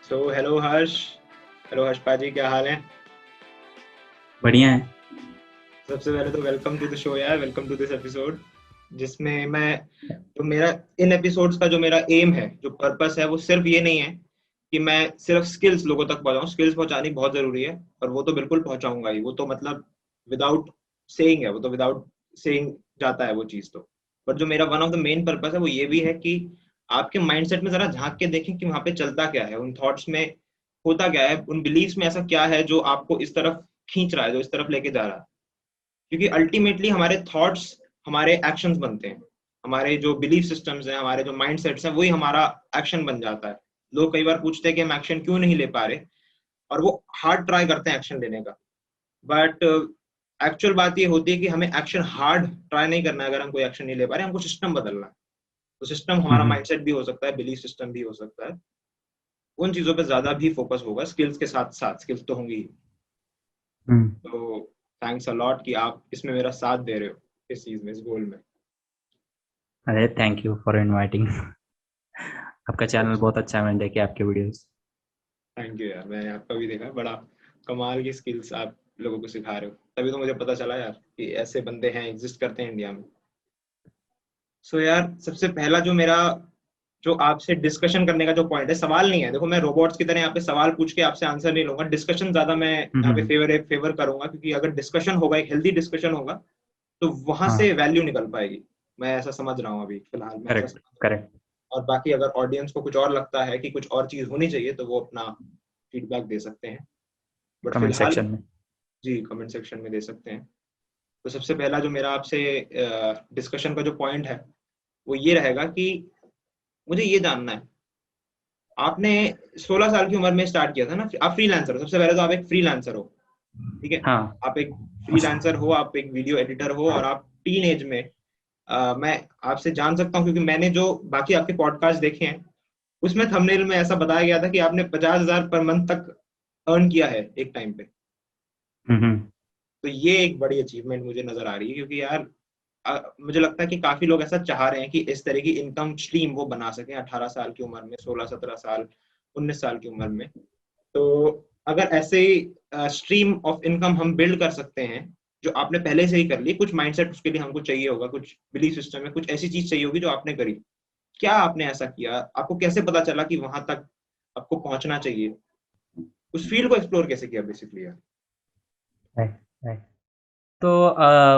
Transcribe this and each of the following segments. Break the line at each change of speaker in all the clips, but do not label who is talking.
Hello हर्ष। Hello हर्ष पाजी, क्या हाल है?
बढ़िया है।
सबसे पहले तो वेलकम टू द शो यार, वेलकम टू दिस एपिसोड जिसमें मैं जो मेरा इन एपिसोड्स का जो मेरा एम है, जो पर्पस है, वो सिर्फ ये नहीं है कि मैं सिर्फ स्किल्स लोगों तक पहुंचाऊं। स्किल्स पहुंचानी बहुत जरूरी है और वो तो बिल्कुल पहुंचाऊंगा ही। वो तो मतलब विदाउट सेइंग है, वो तो विदाउट सेइंग जाता है वो चीज़ तो। पर जो मेरा one of the main purpose है वो ये भी है कि आपके माइंडसेट में जरा झांक के देखें कि वहां पे चलता क्या है, उन थॉट्स में होता क्या है, उन बिलीव्स में ऐसा क्या है जो आपको इस तरफ खींच रहा है, जो इस तरफ लेके जा रहा है। क्योंकि अल्टीमेटली हमारे थॉट्स हमारे एक्शंस बनते हैं। हमारे जो बिलीफ सिस्टम्स हैं, हमारे जो माइंड सेट्स हैं, वही हमारा एक्शन बन जाता है। लोग कई बार पूछते हैं कि हम एक्शन क्यों नहीं ले पा रहे, और वो हार्ड ट्राई करते हैं एक्शन लेने का। बट एक्चुअल बात ये होती है कि हमें एक्शन हार्ड ट्राई नहीं करना है। अगर हम कोई एक्शन नहीं ले पा रहे, हमको सिस्टम बदलना है। तो सिस्टम हमारा
हम्म।
माइंडसेट भी हो सकता है, बिलीफ सिस्टम भी हो सकता है। उन चीजों पे ज्यादा भी फोकस होगा, स्किल्स के साथ साथ। स्किल्स तो होंगी ही।
हम्म।
तो थैंक्स अ लॉट कि आप इसमें मेरा साथ दे रहे हो, इस चीज में, इस गोल में।
अरे थैंक यू फॉर इनवाइटिंग। आपका चैनल
अच्छा,
बहुत अच्छा है, मैंने देखे आपके वीडियोस।
थैंक यू यार। मैंने आपका भी देखा, बड़ा कमाल की स्किल्स आप लोगों को सिखा रहे हो। तभी तो मुझे पता चला यार कि ऐसे बंदे हैं, एग्जिस्ट करते हैं इंडिया में। यार, सबसे पहला जो मेरा, जो आपसे डिस्कशन करने का जो पॉइंट है, सवाल नहीं है। देखो, मैं रोबोट्स की तरह यहाँ पे सवाल पूछ के आपसे आंसर नहीं लूंगा। डिस्कशन ज्यादा मैं यहाँ पे
हम्म।
फेवर करूंगा, क्योंकि अगर डिस्कशन होगा, एक हेल्दी डिस्कशन होगा, तो वहां से
हाँ।
वैल्यू निकल पाएगी। मैं ऐसा समझ रहा हूँ, अभी फिलहाल मैं ऐसा
करेक्ट
समझ रहा हूँ।
करेक्ट।
और बाकी अगर ऑडियंस को कुछ और लगता है कि कुछ और चीज होनी चाहिए, तो वो अपना फीडबैक दे सकते हैं। बट
कमेंट
फिलहाल,
सेक्शन में।
जी, कमेंट सेक्शन में दे सकते हैं। तो सबसे पहला जो मेरा आपसे डिस्कशन का जो पॉइंट है, वो ये रहेगा कि मुझे ये जानना है, आपने 16 साल की उम्र में स्टार्ट किया था ना। आप फ्रीलांसर हो, सबसे पहले तो आप एक फ्रीलांसर हो। ठीक है?
हाँ।
आप एक
उस
फ्रीलांसर हो, आप एक वीडियो एडिटर हो, और आप टीन एज में, मैं आपसे जान सकता हूँ क्योंकि मैंने जो बाकी आपके पॉडकास्ट देखे हैं, उसमें थंबनेल में ऐसा बताया गया था कि आपने 50,000 पर मंथ तक अर्न किया है एक टाइम पे।
हम्म।
तो ये एक बड़ी अचीवमेंट मुझे नजर आ रही है, क्योंकि यार मुझे लगता है कि काफी लोग ऐसा चाह रहे हैं कि इस तरह की इनकम स्ट्रीम वो बना सकें 18 साल की उम्र में, 16-17 साल, 19 साल की उम्र में। तो अगर ऐसे स्ट्रीम ऑफ इनकम हम बिल्ड कर सकते हैं, जो आपने पहले से ही कर ली, कुछ माइंडसेट उसके लिए हमको चाहिए होगा, कुछ बिलीफ सिस्टम में कुछ ऐसी चीज चाहिए होगी जो आपने करी। क्या आपने ऐसा किया? आपको कैसे पता चला कि वहां तक आपको पहुंचना चाहिए? उस फील्ड को एक्सप्लोर कैसे किया बेसिकली यार?
Right right. तो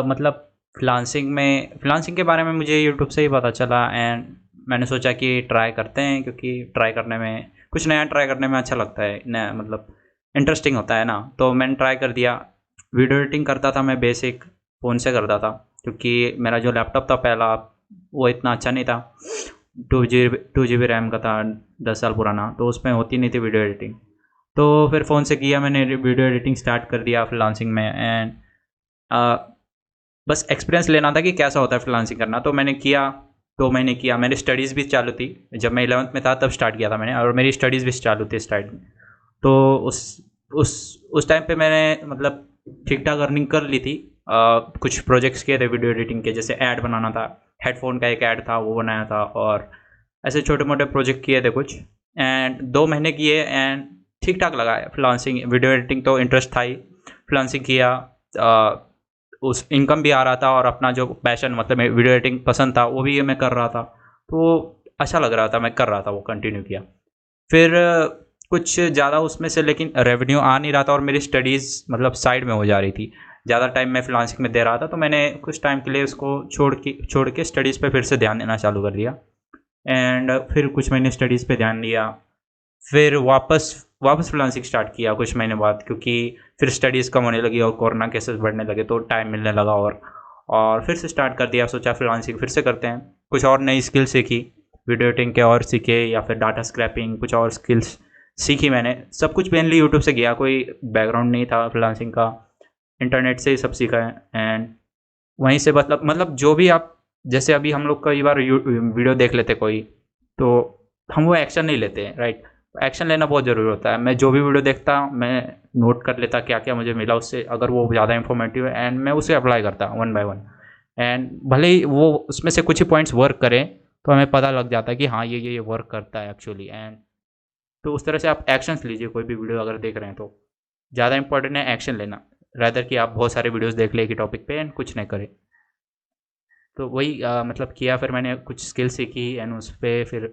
मतलब फ्रीलांसिंग के बारे में मुझे यूट्यूब से ही पता चला एंड मैंने सोचा कि ट्राई करते हैं, क्योंकि ट्राई करने में कुछ नया ट्राई करने में अच्छा लगता है, नया मतलब इंटरेस्टिंग होता है ना। तो मैंने ट्राई कर दिया। वीडियो एडिटिंग करता था मैं, बेसिक फ़ोन से करता था, क्योंकि मेरा जो लैपटॉप था पहला, वो इतना अच्छा नहीं था। 2 GB रैम का था, 10 साल पुराना, तो उसमें होती नहीं थी वीडियो एडिटिंग। तो फिर फ़ोन से किया मैंने, वीडियो एडिटिंग स्टार्ट कर दिया फ्रीलांसिंग में एंड बस एक्सपीरियंस लेना था कि कैसा होता है फ्रीलांसिंग करना। तो मैंने किया, 2 महीने किया। मेरी स्टडीज़ भी चालू थी, जब मैं 11th में था तब स्टार्ट किया था मैंने, और मेरी स्टडीज़ भी चालू थी स्टार्ट में। तो उस उस उस टाइम पे मैंने मतलब ठीक ठाक अर्निंग कर ली थी। कुछ प्रोजेक्ट्स किए थे वीडियो एडिटिंग के, जैसे ऐड बनाना था, हेडफोन का एक ऐड था वो बनाया था, और ऐसे छोटे मोटे प्रोजेक्ट किए थे कुछ। एंड 2 महीने किए एंड ठीक ठाक लगा फ्रीलांसिंग। वीडियो एडिटिंग तो इंटरेस्ट था ही, फ्रीलांसिंग किया। उस इनकम भी आ रहा था, और अपना जो पैशन मतलब वीडियो एडिटिंग पसंद था वो भी मैं कर रहा था। तो अच्छा लग रहा था, मैं कर रहा था, वो कंटिन्यू किया। फिर कुछ ज़्यादा उसमें से लेकिन रेवेन्यू आ नहीं रहा था, और मेरी स्टडीज़ मतलब साइड में हो जा रही थी। ज़्यादा टाइम मैं फ्रीलांसिंग में दे रहा था, तो मैंने कुछ टाइम के लिए उसको छोड़ के स्टडीज़ पे फिर से ध्यान देना चालू कर दिया। एंड फिर कुछ महीने स्टडीज़ पे ध्यान दिया। फिर वापस वापस फ्रीलांसिंग स्टार्ट किया कुछ महीने बाद, क्योंकि फिर स्टडीज़ कम होने लगी और कोरोना केसेस बढ़ने लगे, तो टाइम मिलने लगा। और फिर से स्टार्ट कर दिया, सोचा फ्रीलांसिंग फिर से करते हैं। कुछ और नई स्किल सीखी, वीडियो एडिटिंग के और सीखे, या फिर डाटा स्क्रैपिंग, कुछ और स्किल्स सीखी मैंने। सब कुछ मेनली यूट्यूब से किया, कोई बैकग्राउंड नहीं था फ्रीलांसिंग का, इंटरनेट से ही सब सीखा है। एंड वहीं से मतलब जो भी आप, जैसे अभी हम लोग कई बार वीडियो देख लेते कोई, तो हम वो एक्शन नहीं लेते, राइट। एक्शन लेना बहुत ज़रूरी होता है। मैं जो भी वीडियो देखता, मैं नोट कर लेता क्या क्या मुझे मिला उससे, अगर वो ज़्यादा इन्फॉर्मेटिव है, एंड मैं उसे अप्लाई करता वन बाय वन। एंड भले ही वो उसमें से कुछ ही पॉइंट्स वर्क करें, तो हमें पता लग जाता है कि हाँ ये वर्क करता है एक्चुअली। एंड तो उस तरह से आप एक्शंस लीजिए कोई भी वीडियो अगर देख रहे हैं तो। ज़्यादा इंपॉर्टेंट है एक्शन लेना, रादर कि आप बहुत सारे वीडियोस देख ले एक ही टॉपिक पे एंड कुछ नहीं करें। तो वही मतलब किया, फिर मैंने कुछ स्किल सीखी एंड उस पे फिर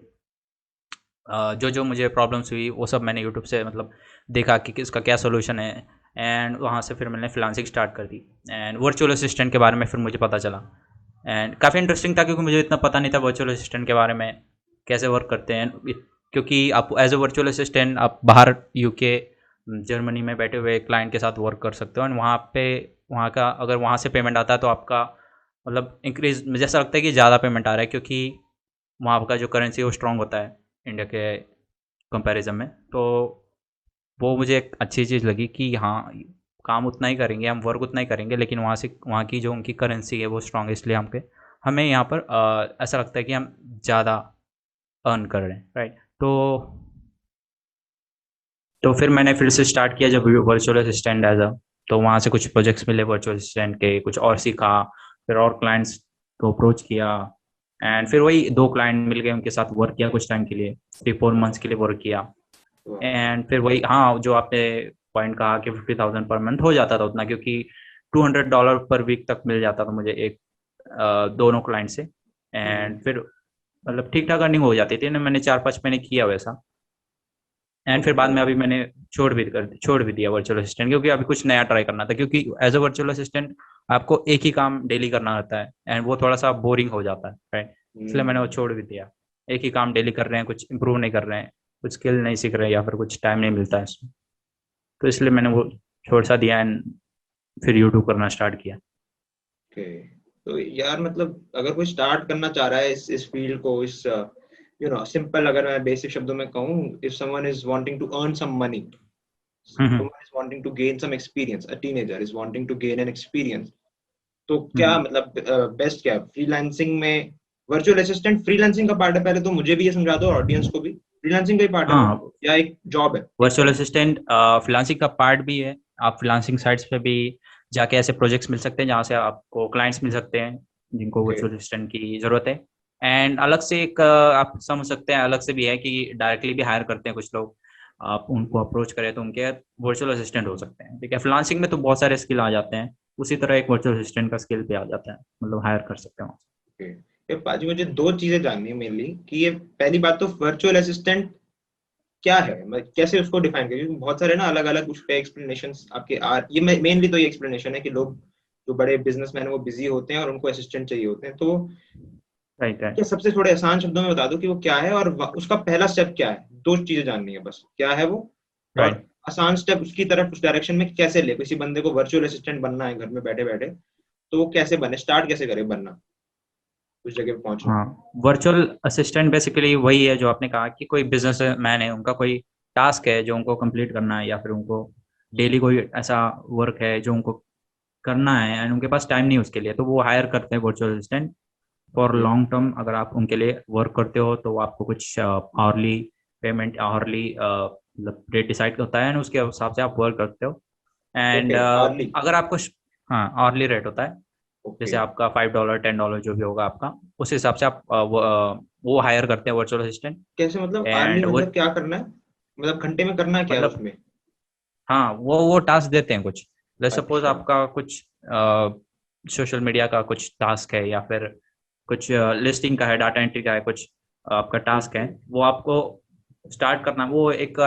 जो जो मुझे प्रॉब्लम्स हुई वो सब मैंने यूट्यूब से मतलब देखा कि इसका क्या सोल्यूशन है। एंड वहाँ से फिर मैंने फ्रीलांसिंग स्टार्ट कर दी एंड वर्चुअल असिस्टेंट के बारे में फिर मुझे पता चला। एंड काफ़ी इंटरेस्टिंग था क्योंकि मुझे इतना पता नहीं था वर्चुअल असिस्टेंट के बारे में कैसे वर्क करते हैं। क्योंकि आप एज अ वर्चुअल असिस्टेंट आप बाहर यूके जर्मनी में बैठे हुए क्लाइंट के साथ वर्क कर सकते हो एंड वहाँ पे वहाँ का अगर वहाँ से पेमेंट आता है तो आपका मतलब इंक्रीज, मुझे ऐसा लगता है कि ज़्यादा पेमेंट आ रहा है क्योंकि वहाँ का जो करेंसी है वो स्ट्रॉन्ग होता है इंडिया के कंपैरिजन में। तो वो मुझे एक अच्छी चीज़ लगी कि हाँ, काम उतना ही करेंगे हम, वर्क उतना ही करेंगे, लेकिन वहाँ से वहाँ की जो उनकी करेंसी है वो स्ट्रॉन्ग है, इसलिए हमें यहाँ पर ऐसा लगता है कि हम ज़्यादा अर्न कर रहे हैं, राइट। तो फिर मैंने फिर से स्टार्ट किया जब वर्चुअल असिस्टेंट एज अ, तो वहाँ से कुछ प्रोजेक्ट्स मिले वर्चुअल असिस्टेंट के, कुछ और सीखा, फिर और क्लाइंट्स को अप्रोच किया एंड फिर वही 2 क्लाइंट मिल गए, उनके साथ वर्क किया कुछ टाइम के लिए, 3-4 मंथ्स के लिए वर्क किया। एंड फिर वही हाँ, जो आपने पॉइंट कहा कि 50,000 पर मंथ हो जाता था उतना, क्योंकि $200 पर वीक तक मिल जाता था मुझे एक दोनों क्लाइंट से। एंड फिर मतलब ठीक ठाक अर्निंग हो जाती थी ना, मैंने 4-5 महीने किया वैसा। एंड फिर बाद में अभी मैंने छोड़ भी दिया वर्चुअल असिस्टेंट, क्योंकि अभी कुछ नया ट्राई करना था, क्योंकि एज अ वर्चुअल असिस्टेंट आपको एक ही काम डेली करना होता है एंड वो थोड़ा सा बोरिंग हो जाता है, राइट। इसलिए मैंने वो छोड़ भी दिया। एक ही काम डेली कर रहे हैं, कुछ इंप्रूव नहीं कर रहे हैं, कुछ स्किल नहीं सीख रहे हैं या फिर कुछ टाइम नहीं मिलता है इसमें, तो इसलिए मैंने वो छोड़ सा दिया एंड फिर यूट्यूब करना स्टार्ट किया।
ओके। तो यार मतलब अगर कोई स्टार्ट करना चाह रहा है इस फील्ड को, इस सिंपल, अगर मैं बेसिक शब्दों में कहूँ, if someone is wanting to earn some money,
hmm
someone is wanting to gain some experience, a teenager is wanting to gain an experience, तो क्या
हम्म
मतलब बेस्ट क्या है फ्रीलांसिंग में? वर्चुअल असिस्टेंट फ्रीलांसिंग का पार्ट है? पहले तो मुझे भी ये समझा दो, ऑडियंस को भी, फ्रीलांसिंग का ही पार्ट है वो,
हाँ,
या एक जॉब है एक
वर्चुअल
तरह
असिस्टेंट फ्रीलांसिंग का पार्ट भी है। आप फ्रीलांसिंग साइट्स पे भी जाके ऐसे प्रोजेक्ट्स मिल सकते हैं जहाँ से आपको क्लाइंट्स मिल सकते हैं जिनको
के?
वर्चुअल असिस्टेंट की ज़रूरत है। एंड अलग से एक आप समझ सकते हैं, अलग से भी है कि डायरेक्टली भी हायर करते हैं कुछ लोग, आप उनको अप्रोच करें तो उनके वर्चुअल असिस्टेंट हो सकते हैं, ठीक है। फ्रीलांसिंग में तो बहुत सारे स्किल आ जाते हैं, उसी तरह एक वर्चुअल असिस्टेंट का स्किल भी आ जाता है, मतलब हायर कर सकते हैं वहाँ
ओके। ये पाजी, मुझे दो चीजें जाननी है मेनली, कि ये पहली बात तो वर्चुअल असिस्टेंट क्या है, मतलब कैसे उसको डिफाइन करें, क्योंकि बहुत सारे ना अलग अलग उस पे एक्सप्लेनेशंस आपके ये मेनली तो ये एक्सप्लेनेशन है कि लोग जो बड़े बिजनेसमैन है वो बिजी होते हैं और उनको असिस्टेंट चाहिए होते हैं, तो
से। राइट राइट
क्या सबसे थोड़े आसान शब्दों में बता दो कि वो क्या है, और उसका पहला स्टेप क्या है? दो चीजें जाननी है बस, क्या है वो, और
राइट।
आसान स्टेप उसकी तरफ, उस डायरेक्शन में कैसे ले, किसी बंदे को वर्चुअल असिस्टेंट बनना है घर में बैठे बैठे, तो वो कैसे बने, स्टार्ट कैसे करे बनना, उस जगह पे पहुंचना?
हाँ, वर्चुअल असिस्टेंट बेसिकली वही है जो आपने कहा कि कोई बिजनेस मैन है, उनका कोई टास्क है जो उनको कंप्लीट करना है, या फिर उनको डेली कोई ऐसा वर्क है जो उनको करना है एंड उनके पास टाइम नहीं है उसके लिए, तो वो हायर करते हैं virtual assistant for
okay.
Long term. अगर आप उनके लिए वर्क करते हो तो आपको कुछ आवरली पेमेंट, आवरली मतलब रेट डिसाइड होता है एंड उसके हिसाब से आप वर्क करते हो। And
okay, early.
अगर आपको हाँ, आवरली रेट होता है,
ओके।
जैसे आपका $5 $10 जो भी होगा आपका, उस हिसाब से आप वो हायर करते हैं वर्चुअल असिस्टेंट।
कैसे मतलब आर्ली,
एंड वो
मतलब क्या करना है, मतलब घंटे में करना क्या है
मतलब
उसमें?
हाँ, वो टास्क देते हैं कुछ, जैसे सपोज
अच्छा।
आपका कुछ सोशल मीडिया का कुछ टास्क है या फिर कुछ लिस्टिंग का है, डाटा एंट्री का है, कुछ आपका टास्क है,
ओके।
वो आपको स्टार्ट करना। वो एक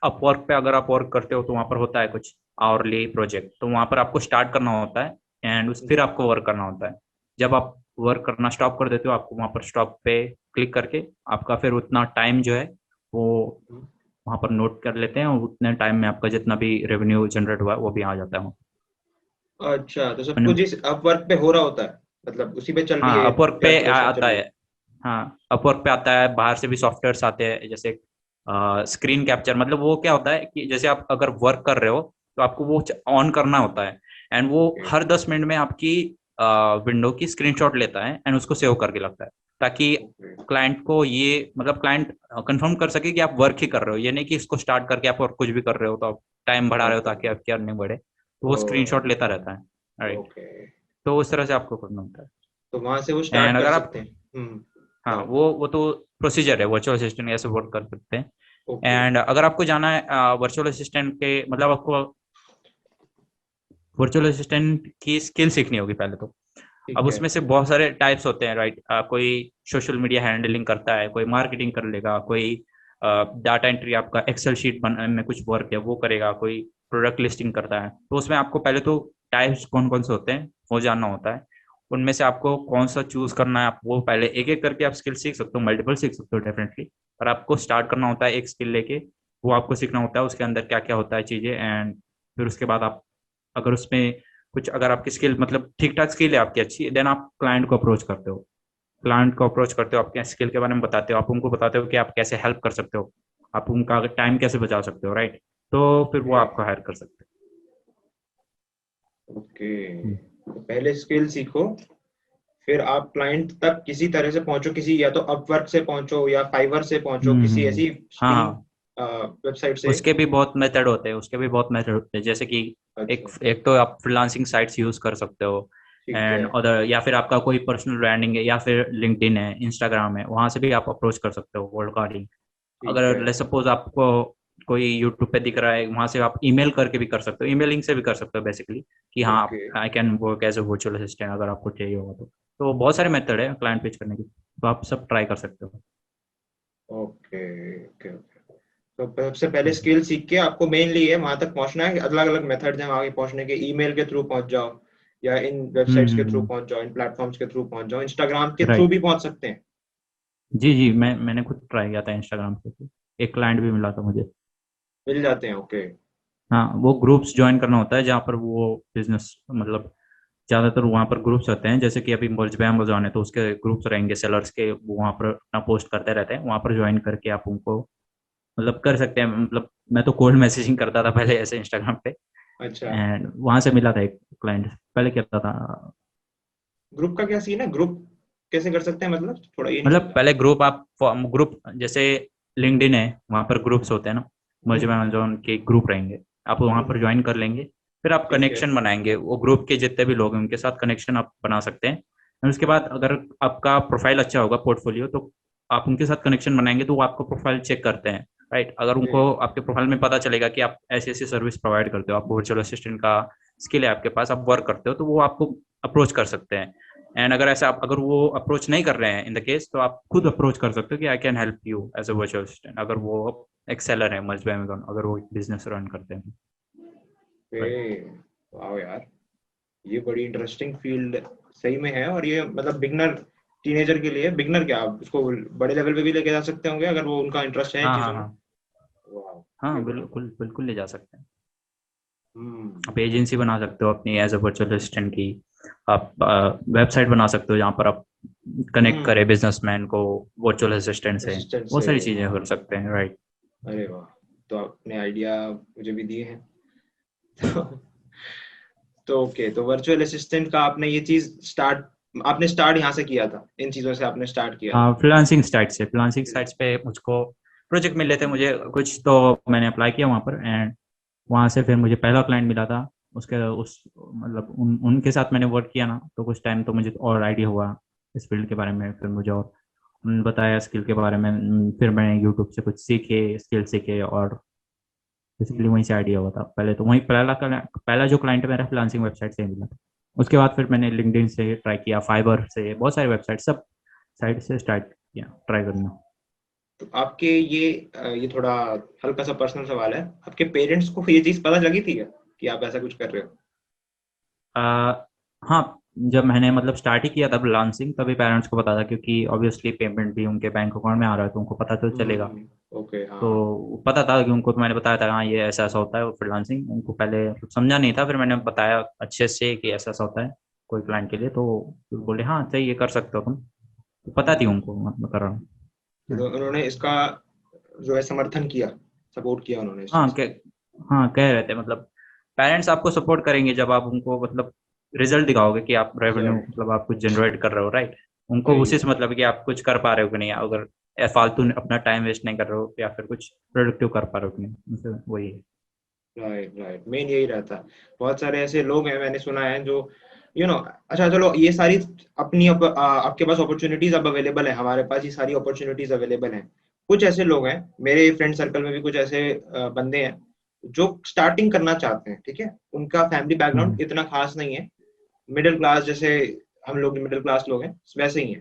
अपवर्क पे अगर आप वर्क करते हो तो वहाँ पर होता है कुछ आवरली प्रोजेक्ट, तो वहाँ पर आपको स्टार्ट करना होता है एंड उस फिर आपको वर्क करना होता है। जब आप वर्क करना स्टॉप कर देते हो, आपको वहाँ पर स्टॉप पे क्लिक करके आपका फिर उतना टाइम जो है वो वहाँ पर नोट कर लेते हैं और उतने टाइम में आपका जितना भी रेवेन्यू जनरेट हुआ है वो भी आ जाता है।
अच्छा, तो सब
मैंने
कुछ इस अपवर्क पे हो रहा होता है, मतलब उसी पे चल रही
हाँ,
है,
अपवर्क पे
कैलकुलेशन चल
आता
रही
है।
है?
हाँ, अपवर्क पे आता है, बाहर से भी सॉफ्टवेयर्स आते हैं, जैसे स्क्रीन कैप्चर, मतलब वो क्या होता है कि जैसे आप अगर वर्क कर रहे हो तो आपको वो ऑन करना होता है एंड वो
ओके।
हर 10 मिनट में आपकी विंडो की स्क्रीनशॉट लेता है एंड उसको सेव करके लगता है, ताकि
ओके।
क्लाइंट को ये मतलब क्लाइंट कंफर्म कर सके कि आप वर्क ही कर रहे हो, ये नहीं कि इसको स्टार्ट करके आप और कुछ भी कर रहे हो तो आप टाइम बढ़ा रहे हो ताकि आपकी अर्निंग बढ़े, तो वो
ओ।
स्क्रीनशॉट लेता रहता है, राइट।
ओके।
तो उस तरह से आपको करना होता है।
तो वहां से वो स्टार्ट
एंड
कर
अगर आप
सकते हैं।
हाँ,
बताओ।
वो तो प्रोसीजर है, वर्चुअल असिस्टेंट ऐसे वर्क कर सकते हैं।
ओके।
एंड अगर आपको जाना है वर्चुअल असिस्टेंट के मतलब आपको वर्चुअल असिस्टेंट की स्किल सीखनी होगी पहले तो। अब
ठीक है।
उसमें से बहुत सारे टाइप्स होते हैं, राइट। कोई सोशल मीडिया हैंडलिंग करता है, कोई मार्केटिंग कर लेगा, कोई डाटा एंट्री, आपका एक्सेल शीट बनाने में कुछ वर्क है वो करेगा, कोई प्रोडक्ट लिस्टिंग करता है। तो उसमें आपको पहले तो टाइप्स कौन कौन से होते हैं वो जानना होता है। उनमें से आपको कौन सा चूज करना है, आप वो पहले एक एक करके आप स्किल सीख सकते हो, मल्टीपल सीख सकते हो डेफिनेटली। पर आपको स्टार्ट करना होता है एक स्किल लेके, वो आपको सीखना होता है उसके अंदर क्या क्या होता है चीज़ें। एंड फिर उसके बाद आप अगर उसमें कुछ, अगर आपकी स्किल मतलब ठीक ठाक स्किल है आपकी अच्छी, देन आप क्लाइंट को अप्रोच करते हो। क्लाइंट को अप्रोच करते हो, आपके स्किल के बारे में बताते हो, आप उनको बताते हो कि आप कैसे हेल्प कर सकते हो, आप उनका टाइम कैसे बचा सकते हो, राइट। तो फिर वो आपको हायर कर सकते
ओके।
हैं।
तो पहले स्किल सीखो, फिर आप क्लाइंट तक किसी तरह से पहुंचो, किसी या तो अपवर्क से पहुंचो या फाइवर से पहुंचो, किसी ऐसी
हाँ
स्किल
हाँ,
वेबसाइट से।
उसके भी बहुत मेथड होते हैं, उसके भी बहुत मेथड होते हैं, जैसे कि एक
अच्छा।
एक तो आप फ्रीलांसिंग साइट्स यूज कर सकते हो।
ठीक है।
एंड अदर, या फिर आपका कोई पर्सनल ब्रांडिंग है, या फिर लिंक्डइन है, इंस्टाग्राम है, वहां से भी आप अप्रोच कर सकते हो वर्ल्ड कार्डिंग।
ठीक
अगर
है।
ले सपोज आपको कोई यूट्यूब पे दिख रहा है, वहां से आप ईमेल करके भी कर सकते हो, ईमेलिंग से भी कर सकते हो बेसिकली, कि हाँ आप
okay.
I can work as a virtual assistant अगर आपको चाहिए होगा तो बहुत सारे मेथड है क्लाइंट पिच करने की, तो आप सब ट्राई कर सकते हो।
ओके। ओके। तो सबसे पहले स्किल सीख के आपको मेनली ये वहां तक पहुंचना है। अलग अलग मेथड्स हैं वहां के पहुंचने के, ईमेल के थ्रू पहुंच जाओ, या इन वेबसाइट्स के थ्रू
हम्म।
पहुंच जाओ, इन प्लेटफॉर्म्स के थ्रू पहुंच जाओ, इंस्टाग्राम के थ्रू
राइट।
भी पहुंच सकते हैं।
जी जी, मैंने खुद ट्राई किया था इंस्टाग्राम पे, एक क्लाइंट भी मिला था मुझे।
मिल जाते हैं, ओके।
हाँ, वो ग्रुप्स ज्वाइन करना होता है जहाँ पर वो बिजनेस मतलब ज़्यादातर वहाँ पर ग्रुप्स रहते हैं, जैसे कि अभी मर्ज बाय अमेज़न है तो उसके ग्रुप्स रहेंगे सेलर्स के, वो वहाँ पर अपना पोस्ट करते रहते हैं, वहाँ पर ज्वाइन करके आप उनको मतलब कर सकते हैं। मतलब मैं तो कोल्ड मैसेजिंग करता था पहले ऐसे इंस्टाग्राम पे,
अच्छा।
एंड वहाँ से मिला था एक क्लाइंट पहले करता था।
ग्रुप का क्या सीन है? ग्रुप कैसे कर सकते हैं, मतलब थोड़ा ये नहीं
मतलब
समझा।
पहले ग्रुप आप ग्रुप जैसे लिंक्डइन है, वहाँ पर ग्रुप्स होते हैं ना, मर्ज
हम्म।
बाय अमेज़न के ग्रुप रहेंगे, आप वहाँ पर
हम्म।
ज्वाइन कर लेंगे। फिर आप
ठीक है।
कनेक्शन बनाएंगे, वो ग्रुप के जितने भी लोग हैं उनके साथ कनेक्शन आप बना सकते हैं। और उसके बाद अगर आपका प्रोफाइल अच्छा होगा, पोर्टफोलियो, तो आप उनके साथ कनेक्शन बनाएंगे तो वो आपको प्रोफाइल चेक करते हैं, राइट। अगर उनको
जी।
आपके प्रोफाइल में पता चलेगा कि आप ऐसी ऐसी सर्विस प्रोवाइड करते हो, आप वर्चुअल असिस्टेंट का स्किल है आपके पास, आप वर्क करते हो, तो वो आपको अप्रोच कर सकते हैं। एंड अगर ऐसा आप अगर वो अप्रोच नहीं कर रहे हैं इन द केस, तो आप खुद अप्रोच कर सकते हो कि I can help you as a virtual assistant, अगर वो एक सेलर है मर्ज बाय अमेज़न, अगर वो बिजनेस रन करते हैं। राइट।
ओके। वाह यार, ये बड़ी इंटरेस्टिंग फील्ड सही में है। और ये मतलब बिगनर, टीनेजर के लिए बिगनर क्या, आप उसको बड़े लेवल पे भी लेके जा सकते होंगे अगर वो उनका इंटरेस्ट है इन
हाँ हाँ
चीजों में।
हाँ।
वाह। ये
हाँ
बड़ा।
बिल्कुल बिल्कुल ले जा सकते हैं।
हम्म।
आप एजेंसी बना सकते हो अपनी एज अ वर्चुअल असिस्टेंट की, आप वेबसाइट बना सकते हो जहाँ पर आप कनेक्ट करें
हम्म।
बिजनेसमैन को वर्चुअल असिस्टेंट से,
असिस्टेंट
बहुत
से।
सारी चीज़ें कर सकते हैं, राइट।
अरे वाह, तो आपने आइडिया मुझे भी दिए हैं। तो ओके, तो वर्चुअल असिस्टेंट का आपने ये चीज स्टार्ट, आपने स्टार्ट यहाँ से किया था, इन चीजों से आपने स्टार्ट किया था।
हाँ, फ्रीलांसिंग साइट्स पे मुझको प्रोजेक्ट मिले थे मुझे कुछ, तो मैंने अप्लाई किया वहाँ पर, एंड वहाँ से फिर मुझे पहला क्लाइंट मिला था। उसके उस मतलब उनके साथ मैंने वर्क किया ना, तो कुछ टाइम तो मुझे और आइडिया हुआ इस फील्ड के बारे में, फिर मुझे और उन्होंने बताया स्किल के बारे में। फिर मैंने यूट्यूब से कुछ सीखे, स्किल सीखे, और बेसिकली वहीं से आइडिया हुआ था। पहले तो वहीं पहला जो क्लाइंट मेरा फ्रीलांसिंग वेबसाइट से ही मिला था। उसके बाद फिर मैंने लिंक्डइन से ट्राई किया, फाइबर से, बहुत सारे वेबसाइट, सब साइट से स्टार्ट किया ट्राई करना।
तो आपके ये थोड़ा हल्का सा पर्सनल सवाल है, आपके पेरेंट्स को ये चीज पता लगी थी क्या कि आप ऐसा कुछ कर रहे हो?
आ, हाँ, जब मैंने मतलब स्टार्ट ही किया था फ्रीलांसिंग, तभी पेरेंट्स को पता था, क्योंकि ऑब्वियसली पेमेंट भी उनके बैंक अकाउंट में आ रहा है, तो उनको पता तो चलेगा।
ओके। हाँ।
तो पता था कि उनको, तो मैंने बताया था हाँ ये ऐसा ऐसा होता है फ्रीलांसिंग, उनको पहले कुछ समझा नहीं था, फिर मैंने बताया अच्छे से कि ऐसा ऐसा होता है कोई क्लाइंट के लिए, तो फिर बोले हाँ सही, ये कर सकते हो तुम, तो पता थी
हम्म।
उनको मैं कर रहा हूँ।
तो उन्होंने इसका जो है समर्थन किया, सपोर्ट किया उन्होंने इस
हाँ
चीज का।
हाँ, कह रहे थे मतलब पेरेंट्स आपको सपोर्ट करेंगे जब आप उनको मतलब रिजल्ट दिखाओगे कि आप रेवेन्यू
रिजल्ट।
मतलब आप कुछ जनरेट कर रहे हो, राइट। उनको
सही
उसी
है।
से मतलब है कि आप कुछ कर पा रहे हो कि नहीं, अगर फालतू अपना टाइम वेस्ट नहीं कर रहे हो, या फिर कुछ प्रोडक्टिव कर पा रहे हो कि नहीं, उनसे वही है।
राइट राइट, मेन यही रहता है। बहुत सारे ऐसे लोग हैं मैंने सुना है जो अच्छा चलो, ये सारी आपके पास अपॉर्चुनिटीज अब अवेलेबल है, हमारे पास ये सारी अपॉर्चुनिटीज अवेलेबल हैं, कुछ ऐसे लोग हैं, मेरे फ्रेंड सर्कल में भी कुछ ऐसे बंदे हैं जो स्टार्टिंग करना चाहते हैं, ठीक है, उनका फैमिली बैकग्राउंड इतना खास नहीं है, मिडिल क्लास, जैसे हम लोग मिडिल क्लास लोग हैं वैसे ही है।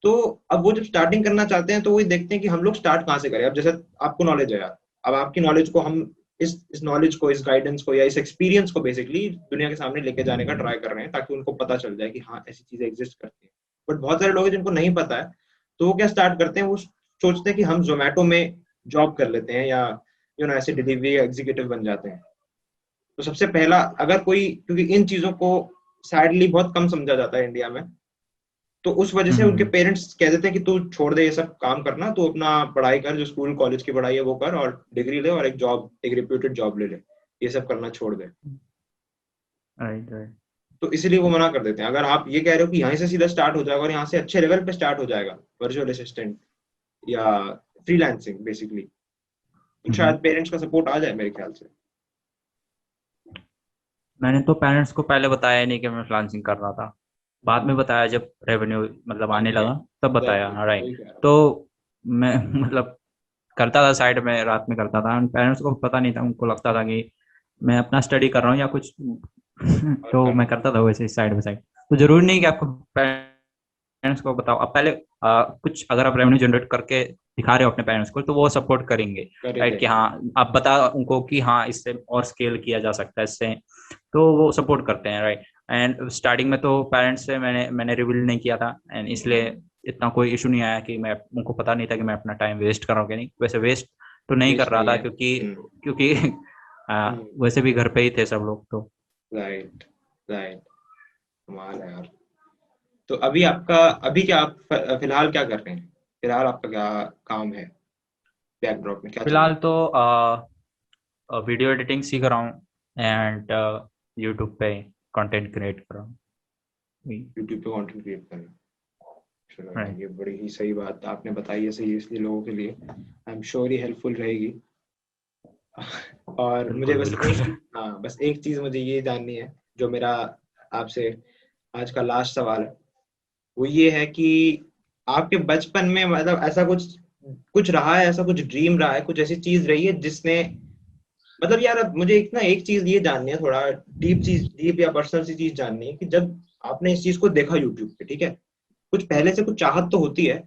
तो अब वो जब स्टार्टिंग करना चाहते हैं तो वही देखते हैं कि हम लोग स्टार्ट कहाँ से करें। अब जैसे आपको नॉलेज है यार, अब आपकी नॉलेज को हम इस नॉलेज को, इस गाइडेंस को या इस एक्सपीरियंस को बेसिकली दुनिया के सामने लेके जाने का ट्राई कर रहे हैं, ताकि उनको पता चल जाए कि हाँ ऐसी चीजें एग्जिस्ट करती हैं। बट बहुत सारे लोग हैं जिनको नहीं पता है, तो वो क्या स्टार्ट करते हैं, वो सोचते हैं कि हम जोमेटो में जॉब कर लेते हैं, या ऐसे डिलीवरी एग्जीक्यूटिव बन जाते हैं। तो सबसे पहला, अगर कोई, क्योंकि इन चीजों को सैडली बहुत कम समझा जाता है इंडिया में, तो उस वजह से उनके पेरेंट्स कह देते हैं कि तू छोड़ दे ये सब काम करना, तू अपना पढ़ाई कर, जो स्कूल कॉलेज की पढ़ाई है वो कर, और डिग्री ले, और एक जॉब, एक रिप्यूटेड जॉब ले ले, ये सब करना छोड़ दे।
Right right.
तो इसीलिए वो मना कर देते हैं। अगर आप ये कह रहे हो कि यहाँ से सीधा स्टार्ट हो जाएगा और यहाँ से अच्छे लेवल पे स्टार्ट हो जाएगा, वर्चुअल असिस्टेंट या फ्रीलांसिंग बेसिकली, तो शायद पेरेंट्स का सपोर्ट आ जाए मेरे ख्याल से।
मैंने तो पेरेंट्स को पहले बताया नहीं कि मैं फ्रीलांसिंग कर रहा था, बाद में बताया जब रेवेन्यू मतलब आने लगा तब बताया। राइट। तो मैं मतलब करता था साइड में, रात में करता था, पेरेंट्स को पता नहीं था, उनको लगता था कि मैं अपना स्टडी कर रहा हूँ या कुछ तो मैं करता था वैसे साइड बाय साइड। तो जरूरी नहीं कि आपको पेरेंट्स को बताओ। अब पहले कुछ अगर आप रेवेन्यू जनरेट करके दिखा रहे हो अपने पेरेंट्स को तो वो सपोर्ट करेंगे, राइट, कि हाँ आप बता उनको कि हाँ इससे और स्केल किया जा सकता है इससे, तो वो सपोर्ट करते हैं, राइट। एंड स्टार्टिंग में तो पेरेंट्स से मैंने रिवील नहीं किया था, एंड इसलिए इतना कोई इशू नहीं आया कि मैं, उनको पता नहीं था कि मैं अपना टाइम वेस्ट कर रहा हूँ कि नहीं। वैसे वेस्ट तो नहीं कर रहा था, क्योंकि वैसे भी घर पे ही थे सब लोग तो।
राइट राइट, कमाल है यार। तो अभी क्या आप फिलहाल क्या कर रहे हैं? फिलहाल आपका क्या काम है? बैकड्रॉप में क्या चल रहा
फिलहाल तो वीडियो एडिटिंग सीख रहा हूँ, एंड यूट्यूब पे कंटेंट क्रिएट कर रहा हूँ।
है? यूट्यूब पे कंटेंट क्रिएट कर रहे हैं। चलो यार,
राइट।
ये बड़ी ही सही बात आपने बताई है, सही, इसलिए लोगों के लिए आई एम श्योर ये हेल्पफुल रहेगी। और मुझे
बिल्कुल
बस
बिल्कुल।
हाँ, बस एक चीज मुझे ये जाननी है, जो मेरा आपसे आज का लास्ट सवाल है, वो ये है कि आपके बचपन में मतलब ऐसा कुछ कुछ रहा है, ऐसा कुछ ड्रीम रहा है, कुछ ऐसी चीज रही है जिसने, मतलब यार अब मुझे एक चीज ये जाननी है, थोड़ा डीप चीज, डीप या पर्सनल सी चीज जाननी है, कि जब आपने इस चीज को देखा यूट्यूब पे, ठीक है, कुछ पहले से कुछ चाहत तो होती है,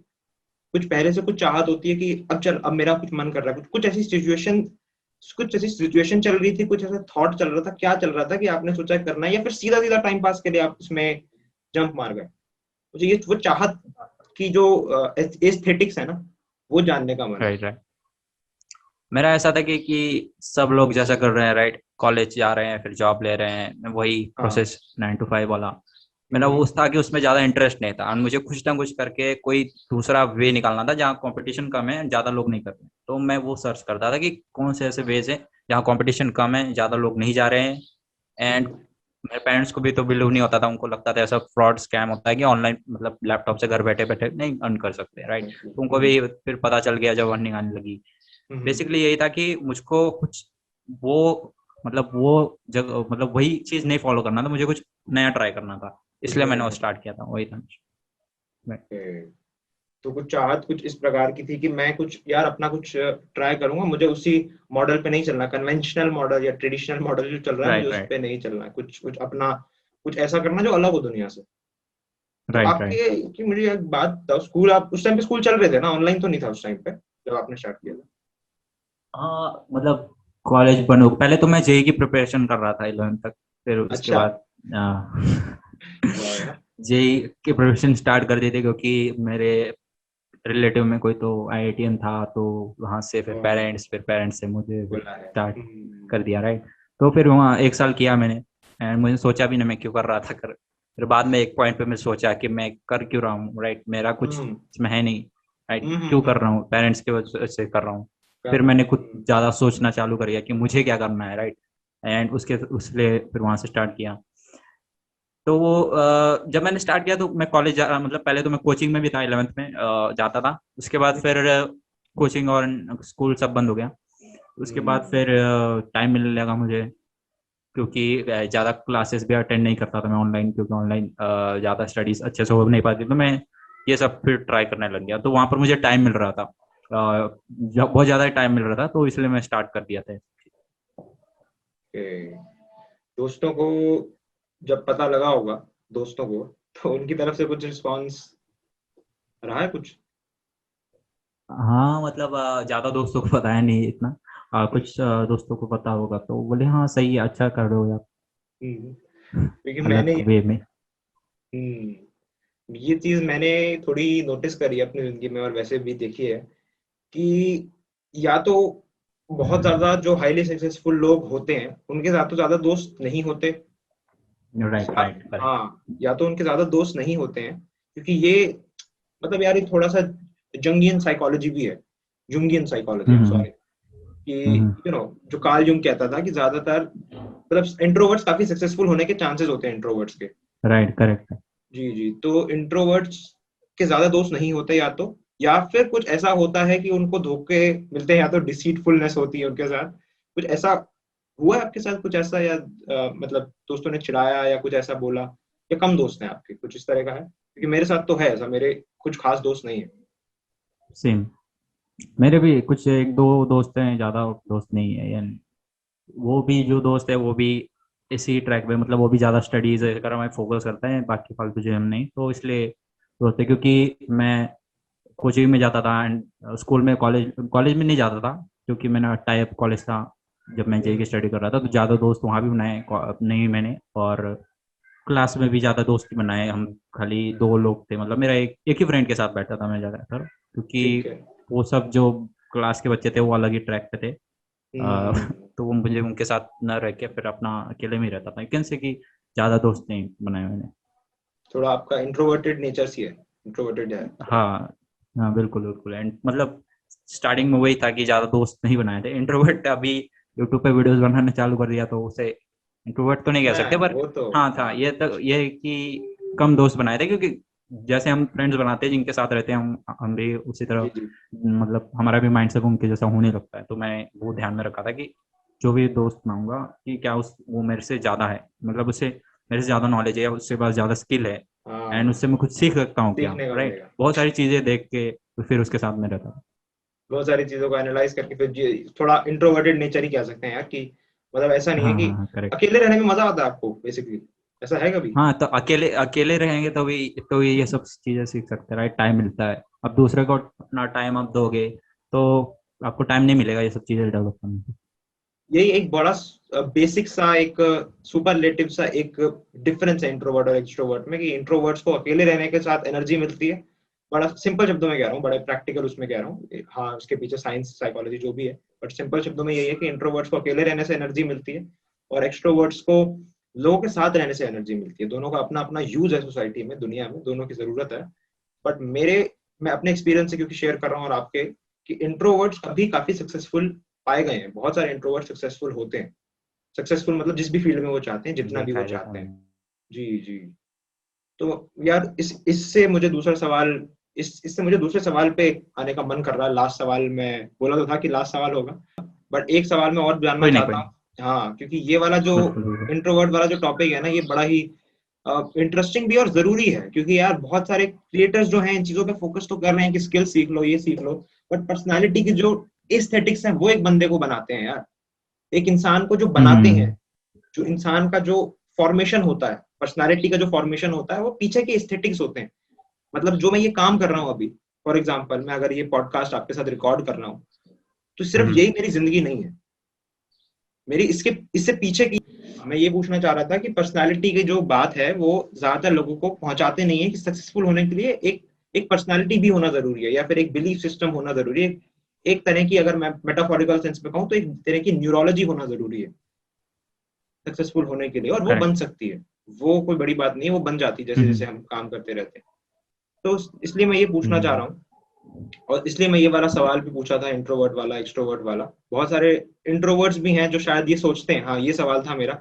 कुछ पहले से कुछ चाहत होती है कि अब चल, अब मेरा कुछ मन कर रहा है, कुछ ऐसी सिचुएशन चल रही थी, कुछ ऐसा थॉट चल रहा था, क्या चल रहा था कि आपने सोचा करना है, या फिर सीधा सीधा टाइम पास के लिए आप उसमें जंप मार गए? मुझे ये वो चाहत की जो एस्थेटिक्स है ना, वो जानने का मन है।
Right right. मेरा ऐसा था कि सब लोग जैसा कर रहे हैं, राइट, कॉलेज जा रहे हैं फिर जॉब ले रहे हैं, वही
हाँ।
प्रोसेस 9 to 5 वाला। मेरा वो था कि उसमें ज़्यादा इंटरेस्ट नहीं था, और मुझे कुछ ना कुछ करके कोई दूसरा वे निकालना था जहाँ कंपटीशन कम है, ज़्यादा लोग नहीं कर रहे हैं। तो मैं वो सर्च करता था कि कौन से ऐसे वेज हैं जहाँ कंपटीशन कम है, ज़्यादा लोग नहीं जा रहे हैं। एंड मेरे पेरेंट्स को भी तो बिलीव नहीं होता था, उनको लगता था ऐसा फ्रॉड स्कैम होता है कि ऑनलाइन मतलब लैपटॉप से घर बैठे बैठे नहीं अर्न कर सकते, राइट। तो उनको भी फिर पता चल गया जब अर्निंग आने लगी। बेसिकली यही था कि मुझको कुछ वो मतलब वो जगह मतलब वही चीज नहीं फॉलो करना था, मुझे कुछ नया ट्राई करना था, इसलिए मैंने वो स्टार्ट किया था, वही था।
तो कुछ चाहत कुछ इस प्रकार की थी कि मैं कुछ यार अपना कुछ ट्राई करूंगा, मुझे उसी मॉडल पे नहीं चलना, कन्वेंशनल मॉडल या ट्रेडिशनल मॉडल जो चल रहा है मुझे
राइट
उस
राइट
पे नहीं चलना है, कुछ कुछ अपना, कुछ ऐसा करना जो अलग हो दुनिया से। तो
राइट राइट।
आपके कि मुझे एक बात बताओ, स्कूल, आप उस टाइम पे स्कूल चल रहे थे ना, ऑनलाइन तो नहीं था उस टाइम पे जब आपने स्टार्ट किया था?
हाँ मतलब कॉलेज बनो, पहले तो मैं जेई की प्रिपरेशन कर रहा था 11th तक, फिर उसके
अच्छा।
बाद
वाह यार।
जेई की प्रिपरेशन स्टार्ट कर दी थी, क्योंकि मेरे रिलेटिव में कोई तो आईआईटीएन था, तो वहाँ से फिर पेरेंट्स से मुझे फिर
बोला है।
स्टार्ट कर दिया, राइट। तो फिर वहाँ 1 साल किया मैंने, एंड मुझे सोचा भी नहीं मैं क्यों कर रहा था कर। फिर बाद में एक पॉइंट पे मैं सोचा कि मैं कर क्यों रहा हूँ, राइट, मेरा कुछ
हम्म
इसमें है नहीं, राइट, क्यों कर
हम्म।
रहा हूँ, पेरेंट्स की वजह से कर रहा हूँ।
कर
फिर
रहा
मैंने
हूँ।
कुछ ज़्यादा सोचना चालू कर दिया कि मुझे क्या करना है, राइट, एंड उसके उसलिए फिर वहाँ से स्टार्ट किया। तो वो जब मैंने स्टार्ट किया तो मैं कॉलेज जा मतलब पहले तो मैं कोचिंग में भी था, 11th में जाता था। उसके बाद फिर कोचिंग और स्कूल सब बंद हो गया। उसके बाद फिर टाइम मिलने लगा मुझे, क्योंकि ज़्यादा क्लासेस भी अटेंड नहीं करता था मैं ऑनलाइन, क्योंकि ऑनलाइन ज़्यादा स्टडीज अच्छे से हो नहीं पाती, तो मैं ये सब फिर ट्राई करने लग गया, तो वहाँ पर मुझे टाइम मिल रहा था। जब बहुत ज़्यादा टाइम मिल रहा था तो इसलिए मैं स्टार्ट कर दिया था।
कि दोस्तों को जब पता लगा होगा, दोस्तों को, तो उनकी तरफ से कुछ रिस्पॉन्स रहा है कुछ?
हाँ मतलब ज़्यादा दोस्तों को पता है नहीं इतना। कुछ दोस्तों को पता होगा तो बोले हाँ सही है, अच्छा कर रहे हो यार।
हम्म, क्योंकि मैंने
अलग वे में।
ये चीज मैंने थोड़ी नोटिस करी है अपनी जिंदगी में, और वैसे भी देखी है कि या तो बहुत ज्यादा जो हाईली सक्सेसफुल लोग होते हैं उनके साथ तो ज्यादा दोस्त नहीं होते,
राइट
या
राइट करेक्ट।
हाँ, या तो उनके ज्यादा दोस्त नहीं होते हैं, क्योंकि ये मतलब यार ये थोड़ा सा जंगियन साइकोलॉजी भी है, Jungian psychology, I am
hmm
sorry, कि जो कार्ल जुंग कहता था कि ज्यादातर मतलब इंट्रोवर्ट्स काफी सक्सेसफुल होने के चांसेस होते हैं इंट्रोवर्ट्स के।
Right correct.
जी जी, तो इंट्रोवर्ट्स के ज्यादा दोस्त नहीं होते, या तो या फिर कुछ ऐसा होता है कि उनको धोखे मिलते हैं, या तो डिसीटफुलनेस होती है उनके साथ। कुछ ऐसा हुआ है आपके साथ, कुछ ऐसा, या मतलब दोस्तों ने चिढ़ाया या कुछ ऐसा बोला, या कम दोस्त हैं आपके, कुछ इस तरह का है? क्योंकि मेरे साथ तो है ऐसा, मेरे कुछ खास दोस्त नहीं है।
सेम। मेरे भी कुछ एक दो दोस्त हैं, ज़्यादा दोस्त नहीं है यानी। वो भी जो दोस्त है वो भी इसी ट्रैक पे, मतलब वो भी ज़्यादा स्टडीज वगैरह में फोकस करते हैं, बाकी फालतू जो हम नहीं, तो इसलिए दोस्त है। क्योंकि मैं कोचिंग में जाता था एंड स्कूल में, कॉलेज कॉलेज में नहीं जाता था क्योंकि मैंने टाइप कॉलेज था। जब मैं जेई की
हम्म,
स्टडी कर रहा था तो ज़्यादा दोस्त वहाँ भी बनाए नहीं मैंने। और क्लास में भी ज़्यादा दोस्त बनाए हम, खाली दो लोग थे, मतलब मेरा एक ही फ्रेंड के साथ बैठा था मैं ज़्यादातर, क्योंकि
ठीक है।
वो सब जो क्लास के बच्चे थे वो अलग ही ट्रैक पे थे।
हम्म,
तो वो मुझे उनके साथ न रह के फिर अपना अकेले में ही रहता था, लेकिन से कि ज़्यादा दोस्त नहीं बनाए मैंने।
थोड़ा आपका इंट्रोवर्टेड नेचर सी है, इंट्रोवर्टेड है थोड़ा।
हाँ हाँ बिल्कुल बिल्कुल। एंड मतलब स्टार्टिंग में वही था कि ज़्यादा दोस्त नहीं बनाए थे। इंट्रोवर्ट अभी यूट्यूब पे वीडियोस बनाने चालू कर दिया तो उसे इंट्रोवर्ट तो नहीं कह सकते,
है
पर
वो तो,
हाँ था
हाँ।
ये, तो ये है कि कम दोस्त बनाए थे, क्योंकि जैसे हम फ्रेंड्स बनाते हैं जिनके साथ रहते हैं हम भी उसी तरह,
जी जी।
मतलब हमारा भी माइंड सेट उनके जैसा होने लगता है। तो मैं वो ध्यान में रखा था कि जो भी दोस्त बनाऊंगा कि क्या उस वो मेरे से ज़्यादा है, मतलब उससे मेरे से ज़्यादा नॉलेज है या उसके पास ज़्यादा स्किल है, एंड
हाँ,
उससे मैं कुछ सीख सकता हूँ क्या,
सीखने का
राइट।
मिलेगा।
बहुत सारी चीज़ें देख के तो फिर उसके साथ में रहता था।
बहुत सारी चीजों को एनालाइज करके फिर थोड़ा इंट्रोवर्टेड नेचर ही कह सकते हैं यार, कि मतलब ऐसा नहीं है
हाँ
कि
हाँ हाँ करेक्ट।
अकेले रहने में मजा आता है आपको बेसिकली, ऐसा है कभी?
हाँ तो अकेले अकेले रहेंगे तो ये सब चीज़ें सीख सकते हैं, राइट। टाइम मिलता है, अब दूसरे को अपना टाइम आप दोगे तो आपको टाइम नहीं मिलेगा ये सब चीज़ें डेवलप करने को।
यही एक बड़ा बेसिक सा एक सुपरलेटिव सा एक डिफरेंस है इंट्रोवर्ट और एक्सट्रोवर्ट में, कि इंट्रोवर्ट्स को अकेले रहने के साथ एनर्जी मिलती है। बड़ा सिंपल शब्दों में कह रहा हूँ, बड़े प्रैक्टिकल उसमें कह रहा हूँ, हाँ उसके पीछे साइंस साइकोलॉजी जो भी है, बट सिंपल शब्दों में यही है कि इंट्रोवर्ट्स को अकेले रहने से एनर्जी मिलती है, और एक्सट्रोवर्ट्स को लोगों के साथ रहने से एनर्जी मिलती है। दोनों का अपना अपना यूज है सोसाइटी में, दुनिया में, दोनों की जरूरत है। बट मैं अपने एक्सपीरियंस से क्योंकि शेयर कर रहा हूँ, और आपके, कि इंट्रोवर्ट्स अभी काफी सक्सेसफुल पाए गए हैं, बहुत सारे इंट्रोवर्ट सक्सेसफुल होते हैं। सक्सेसफुल मतलब जिस भी फील्ड में वो चाहते हैं, जितना भी
देखा
वो
है देखा
चाहते
है
हैं।
मैंने।
जी जी। तो यार इससे मुझे दूसरा सवाल, इससे मुझे दूसरे सवाल पे आने का मन कर रहा है। लास्ट सवाल, मैं बोला तो था कि लास्ट सवाल होगा, बट एक सवाल मैं और जानना
कोई
चाहता
नहीं।
हूँ। हाँ, क्योंकि ये वाला जो
बिल्कुल बिल्कुल।
इंट्रोवर्ट वाला जो टॉपिक है ना, ये बड़ा ही इंटरेस्टिंग भी और जरूरी है, क्योंकि यार बहुत सारे क्रिएटर्स जो हैं इन चीजों पे फोकस तो कर रहे हैं कि स्किल सीख लो, ये सीख लो, बट पर्सनालिटी की जो एस्थेटिक्स है वो एक बंदे को बनाते हैं यार, एक इंसान को जो बनाते हैं,
हम्म।
जो इंसान का जो फॉर्मेशन होता है, पर्सनालिटी का जो फॉर्मेशन होता है, वो पीछे के एस्थेटिक्स होते हैं। मतलब जो मैं ये काम कर रहा हूँ अभी, फॉर एग्जाम्पल मैं अगर ये पॉडकास्ट आपके साथ रिकॉर्ड कर रहा हूँ, तो सिर्फ
हम्म।
यही मेरी जिंदगी नहीं है, मेरी इसके इससे पीछे की, मैं ये पूछना चाह रहा था कि पर्सनालिटी की जो बात है वो ज्यादातर लोगों को पहुंचाते नहीं है, कि सक्सेसफुल होने के लिए एक एक पर्सनालिटी भी होना जरूरी है, या फिर एक बिलीफ सिस्टम होना जरूरी है, एक तरह की, अगर मैं मेटाफोरिकल सेंस में कहूँ तो एक तरह की न्यूरोलॉजी होना जरूरी है सक्सेसफुल होने के लिए, और वो बन
करेक्ट।
सकती है। वो कोई बड़ी बात नहीं है, वो बन जाती है जैसे जैसे
हम्म।
हम काम करते रहते हैं। तो इसलिए मैं ये पूछना चाह
हम्म।
रहा हूँ, और इसलिए मैं ये वाला सवाल भी पूछा था, इंट्रोवर्ट वाला एक्सट्रोवर्ट वाला। बहुत सारे इंट्रोवर्ट्स भी हैं जो शायद ये सोचते हैं, हाँ ये सवाल था मेरा,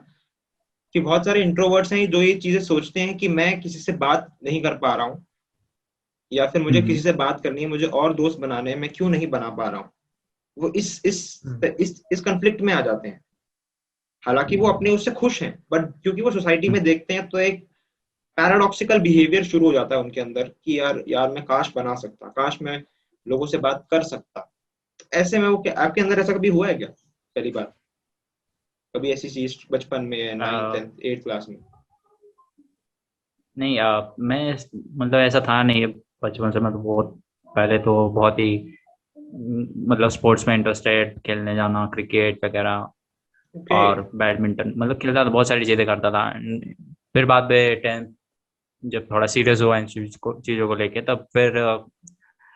कि बहुत सारे इंट्रोवर्ट्स हैं जो ये चीजें सोचते हैं कि मैं किसी से बात नहीं कर पा रहा हूँ, या फिर मुझे किसी
हम्म।
से बात करनी है, मुझे और दोस्त बनाने हैं, मैं क्यों नहीं बना पा रहा हूँ। वो इस कंफ्लिक्ट में आ जाते हैं। हालांकि वो अपने उससे खुश हैं, बट क्योंकि वो सोसाइटी
हम्म।
में देखते हैं, तो एक पैराडॉक्सिकल बिहेवियर शुरू हो जाता है उनके अंदर, कि यार यार मैं काश बना सकता, काश मैं लोगों से बात कर सकता। तो ऐसे में वो क्या आपके अंदर ऐसा कभी हुआ है क्या पहली बार, कभी ऐसी चीज बचपन में या 9th
अ,
10th 8th क्लास में?
नहीं मैं मतलब ऐसा था नहीं बचपन से। मैं तो बहुत पहले तो बहुत ही मतलब स्पोर्ट्स में इंटरेस्टेड, खेलने जाना क्रिकेट वगैरह
ओके।
और बैडमिंटन, मतलब खेलता था, बहुत सारी चीज़ें करता था। फिर बाद में 10th जब थोड़ा सीरियस हुआ इन चीज़ों को लेके, तब फिर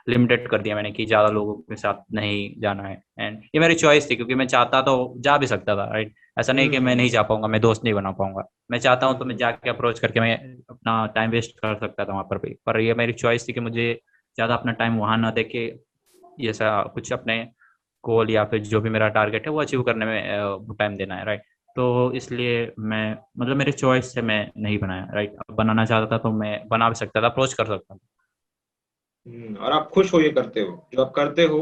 लिमिटेड कर दिया मैंने कि ज़्यादा लोगों के साथ नहीं जाना है। एंड ये मेरी चॉइस थी क्योंकि मैं चाहता तो जा भी सकता था, राइट। ऐसा नहीं कि मैं नहीं
हम्म
जा पाऊंगा, मैं दोस्त नहीं बना पाऊंगा। मैं चाहता हूँ तो मैं
हम्म
जाके अप्रोच करके मैं अपना टाइम वेस्ट कर सकता था वहाँ पर भी, पर ये मेरी चॉइस थी कि मुझे ज़्यादा अपना टाइम वहाँ ना दे के ये सा कुछ अपने गोल या फिर जो भी मेरा टारगेट है वो अचीव करने में टाइम देना है, राइट। तो इसलिए मैं मतलब मेरी चॉइस से मैं नहीं बनाया, राइट। अब बनाना चाहता था तो मैं बना भी सकता था, अप्रोच कर सकता था।
और आप खुश हो ये करते हो जो आप करते हो,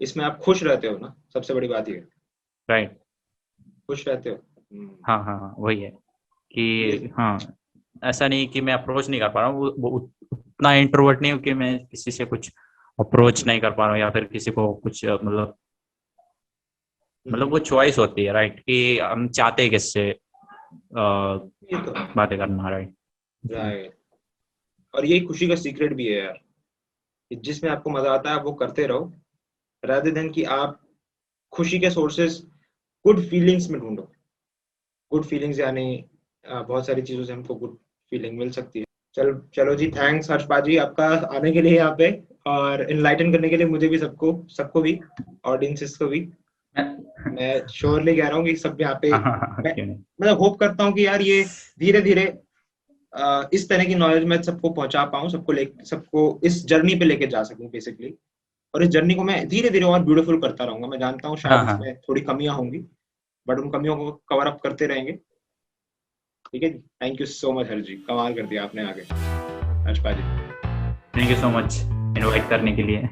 इसमें आप खुश रहते हो ना, सबसे बड़ी बात ये है,
राइट।
खुश रहते हो।
हाँ हाँ हाँ, वही है
ये
कि हाँ, ऐसा नहीं कि मैं अप्रोच नहीं कर पा रहा हूँ, वो उतना इंट्रोवर्ट नहीं हूँ कि मैं किसी से कुछ अप्रोच नहीं कर पा रहा हूँ या फिर किसी को कुछ मतलब वो
हम्म,
चॉइस होती है, राइट, कि हम चाहते हैं किससे
ये तो
बातें करना, राइट।
राइट। और यही खुशी का सीक्रेट भी है यार, कि जिसमें आपको मजा आता है आप वो करते रहो, रादर देन कि आप खुशी के सोर्सेस गुड फीलिंग्स में ढूंढो। गुड फीलिंग्स यानी बहुत सारी चीजों से हमको गुड फीलिंग मिल सकती है। चल चलो जी, थैंक्स हर्ष पाजी आपका आने के लिए यहाँ पे, और इनलाइटन करने के लिए मुझे भी, सबको सबको भी, ऑडियंसेस को भी। मैं श्योरली कह रहा हूँ कि सब यहाँ पे,
हाँ हाँ हाँ,
मैं
क्यों नहीं।
मतलब होप करता हूँ कि यार ये धीरे धीरे इस तरह की नॉलेज मैं सबको पहुंचा पाऊँ, सबको इस जर्नी पे लेके जा सकूं बेसिकली। और इस जर्नी को मैं धीरे धीरे और ब्यूटीफुल करता रहूंगा। मैं जानता हूँ
हाँ
शायद
हाँ,
इसमें थोड़ी कमियां होंगी, बट उन कमियों को कवर अप करते रहेंगे। ठीक है जी, थैंक यू सो मच हर्ष जी, कमाल कर दिया आपने आगे, हर्ष पाजी।
Thank you so much invite करने के लिए।